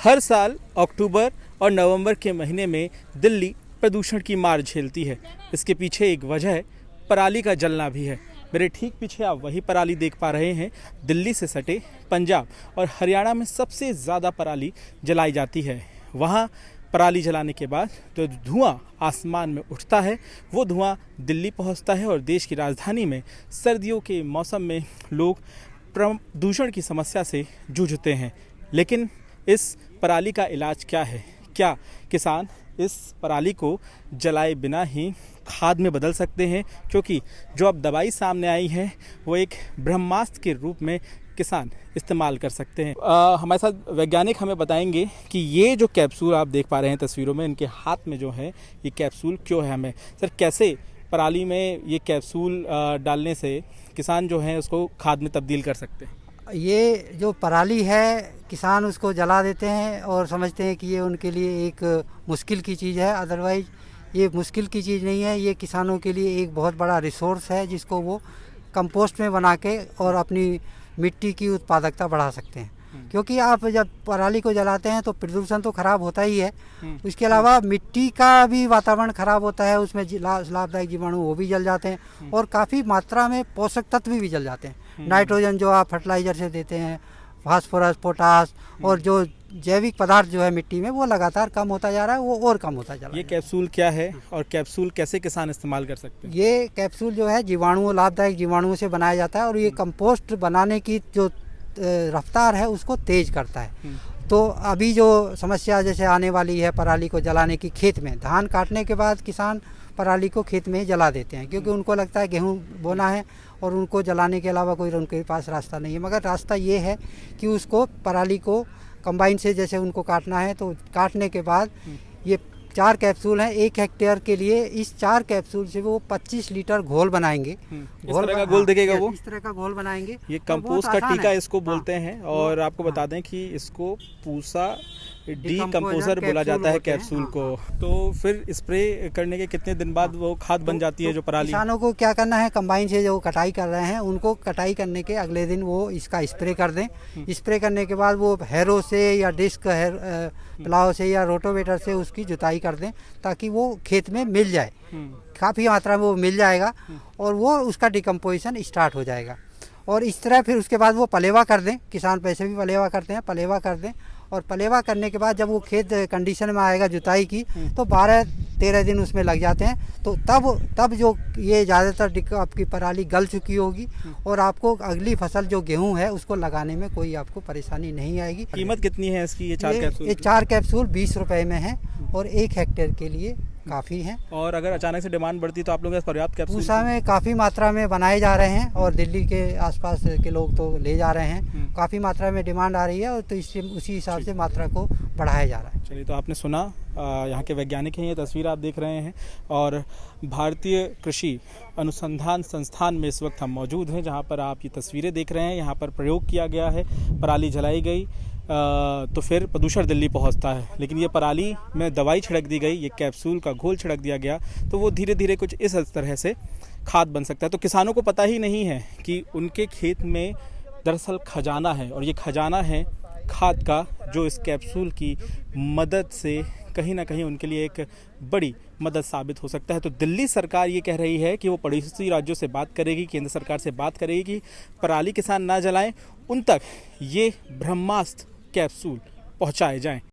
हर साल अक्टूबर और नवंबर के महीने में दिल्ली प्रदूषण की मार झेलती है। इसके पीछे एक वजह है, पराली का जलना भी है। मेरे ठीक पीछे आप वही पराली देख पा रहे हैं। दिल्ली से सटे पंजाब और हरियाणा में सबसे ज़्यादा पराली जलाई जाती है। वहाँ पराली जलाने के बाद तो धुआं आसमान में उठता है, वो धुआं दिल्ली पहुँचता है और देश की राजधानी में सर्दियों के मौसम में लोग प्रदूषण की समस्या से जूझते हैं। लेकिन इस पराली का इलाज क्या है? क्या किसान इस पराली को जलाए बिना ही खाद में बदल सकते हैं? क्योंकि जो अब दवाई सामने आई है वो एक ब्रह्मास्त्र के रूप में किसान इस्तेमाल कर सकते हैं। हमारे साथ वैज्ञानिक हमें बताएंगे कि ये जो कैप्सूल आप देख पा रहे हैं तस्वीरों में, इनके हाथ में जो है ये कैप्सूल क्यों है हमें। सर, कैसे पराली में ये कैप्सूल डालने से किसान जो है उसको खाद में तब्दील कर सकते हैं? ये जो पराली है, किसान उसको जला देते हैं और समझते हैं कि ये उनके लिए एक मुश्किल की चीज़ है। अदरवाइज़ ये मुश्किल की चीज़ नहीं है, ये किसानों के लिए एक बहुत बड़ा रिसोर्स है जिसको वो कंपोस्ट में बना के और अपनी मिट्टी की उत्पादकता बढ़ा सकते हैं। क्योंकि आप जब पराली को जलाते हैं तो प्रदूषण तो खराब होता ही है, उसके अलावा मिट्टी का भी वातावरण खराब होता है, उसमें लाभदायक जीवाणु वो भी जल जाते हैं और काफ़ी मात्रा में पोषक तत्व भी जल जाते हैं। नाइट्रोजन जो आप फर्टिलाइजर से देते हैं, फास्फोरस, पोटास और जो जैविक पदार्थ जो है मिट्टी में वो लगातार कम होता जा रहा है, वो और कम होता जा रहा है। ये कैप्सूल क्या है और कैप्सूल कैसे किसान इस्तेमाल कर सकते हैं? ये कैप्सूल जो है जीवाणुओं, लाभदायक जीवाणुओं से बनाया जाता है और ये कंपोस्ट बनाने की जो रफ्तार है उसको तेज करता है। तो अभी जो समस्या जैसे आने वाली है पराली को जलाने की, खेत में धान काटने के बाद किसान पराली को खेत में ही जला देते हैं क्योंकि उनको लगता है गेहूं बोना है और उनको जलाने के अलावा कोई उनके पास रास्ता नहीं है। मगर रास्ता ये है कि उसको पराली को कंबाइन से जैसे उनको काटना है, तो काटने के बाद ये 4 कैप्सूल हैं 1 हेक्टेयर के लिए। इस 4 कैप्सूल से वो 25 लीटर घोल बनाएंगे। इस तरह का घोल दिखेगा वो? इस तरह का घोल बनाएंगे। ये कंपोस्ट का टीका इसको बोलते हैं। और आपको बता दें कि इसको पूसा डीकंपोजर बोला जाता है कैप्सूल को। तो फिर स्प्रे करने के कितने दिन बाद वो खाद बन जाती है जो पराली? किसानों को क्या करना है, कंबाइन से जो कटाई कर रहे हैं उनको कटाई करने के अगले दिन वो इसका स्प्रे कर दें। स्प्रे करने के बाद वो हैरो से या डिस्क प्लाव से या रोटोवेटर से उसकी जुताई कर दें ताकि वो खेत में मिल जाए। काफ़ी मात्रा में वो मिल जाएगा और वो उसका डिकम्पोजिशन स्टार्ट हो जाएगा। और इस तरह फिर उसके बाद वो पलेवा कर दें। किसान पैसे भी पलेवा करते हैं, पलेवा कर दें। और पलेवा करने के बाद जब वो खेत कंडीशन में आएगा जुताई की, तो 12-13 दिन उसमें लग जाते हैं। तो तब जो ये ज़्यादातर आपकी पराली गल चुकी होगी और आपको अगली फसल जो गेहूं है उसको लगाने में कोई आपको परेशानी नहीं आएगी। कीमत कितनी है इसकी? ये 4 कैप्सूल? ये 4 कैप्सूल 20 रुपये में है और 1 हेक्टेयर के लिए काफ़ी है। और अगर अचानक से डिमांड बढ़ती तो आप लोगों के पास पर्याप्त कैप्सूल? पूसा में काफ़ी मात्रा में बनाए जा रहे हैं और दिल्ली के आसपास के लोग तो ले जा रहे हैं। काफ़ी मात्रा में डिमांड आ रही है और तो इससे उसी हिसाब से मात्रा को बढ़ाया जा रहा है। चलिए, तो आपने सुना, यहाँ के वैज्ञानिक हैं, ये तस्वीर आप देख रहे हैं। और भारतीय कृषि अनुसंधान संस्थान में इस वक्त हम मौजूद हैं, जहाँ पर आप ये तस्वीरें देख रहे हैं। यहाँ पर प्रयोग किया गया है, पराली जलाई गई तो फिर प्रदूषण दिल्ली पहुंचता है। लेकिन ये पराली में दवाई छिड़क दी गई, ये कैप्सूल का घोल छिड़क दिया गया, तो वो धीरे धीरे कुछ इस तरह से खाद बन सकता है। तो किसानों को पता ही नहीं है कि उनके खेत में दरअसल खजाना है और ये खजाना है खाद का, जो इस कैप्सूल की मदद से कहीं ना कहीं उनके लिए एक बड़ी मदद साबित हो सकता है। तो दिल्ली सरकार ये कह रही है कि वो पड़ोसी राज्यों से बात करेगी, केंद्र सरकार से बात करेगी कि पराली किसान ना जलाएं, उन तक ये ब्रह्मास्त्र कैप्सूल पहुंचाए जाएं।